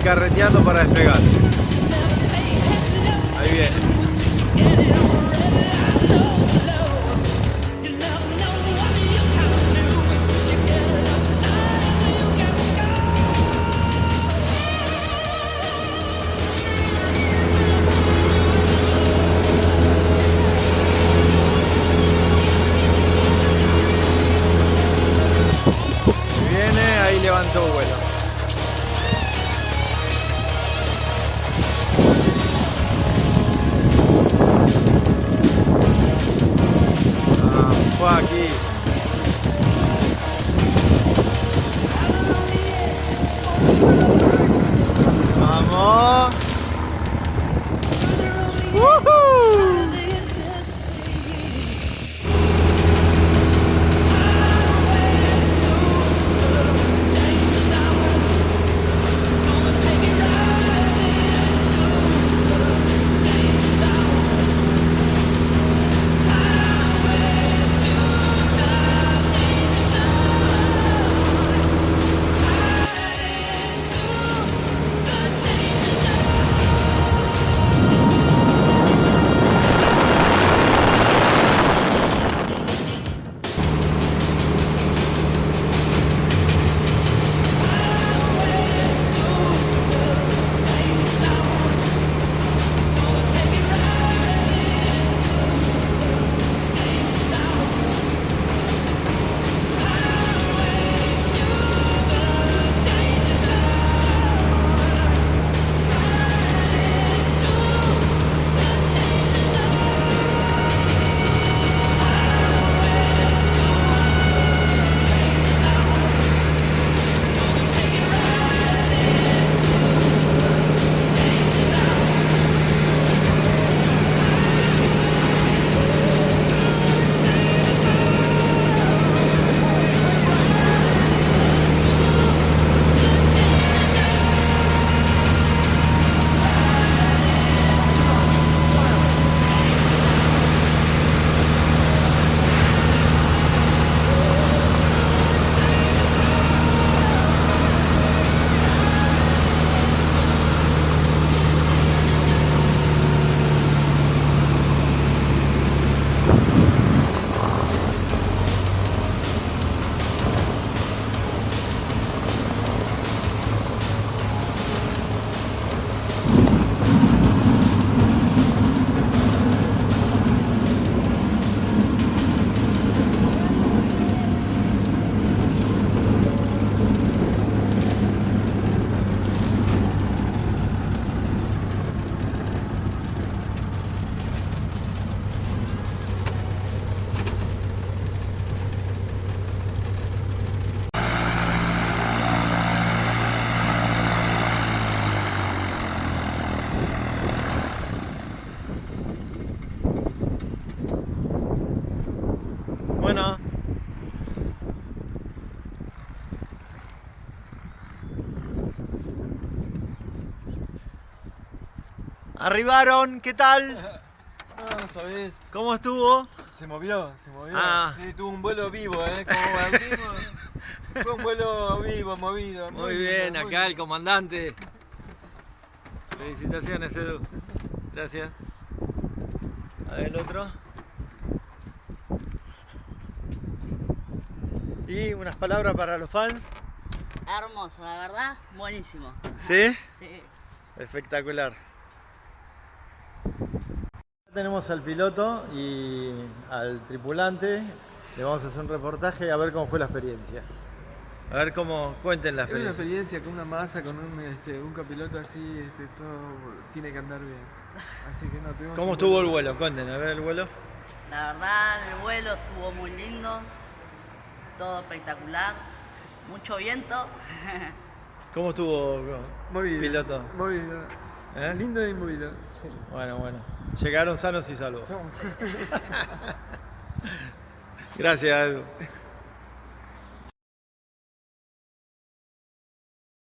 carreteando para despegar. Ahí viene. Ahí levantó vuelo. Fue aquí. Vamos. Bueno. Arribaron, ¿qué tal? No, ¿sabés? ¿Cómo estuvo? Se movió. Ah. Sí, tuvo un vuelo vivo, como bautismo. Fue un vuelo vivo, movido. Muy bien, acá el comandante. Felicitaciones, Edu. Gracias. A ver el otro. Y unas palabras para los fans. Hermoso, la verdad, buenísimo. ¿Sí? Sí. Espectacular. Tenemos al piloto y al tripulante. Le vamos a hacer un reportaje a ver cómo fue la experiencia. A ver cómo cuenten la Es una experiencia. experiencia con una masa, con un copiloto así, todo tiene que andar bien. Así que no, tuvimos ¿Cómo un estuvo el vuelo? Cuenten, a ver el vuelo. La verdad, el vuelo estuvo muy lindo, todo espectacular, mucho viento. ¿Cómo estuvo, movido, piloto? Movido. ¿Eh? Lindo y movido. Sí. Bueno. Llegaron sanos y salvos. Gracias, Edu.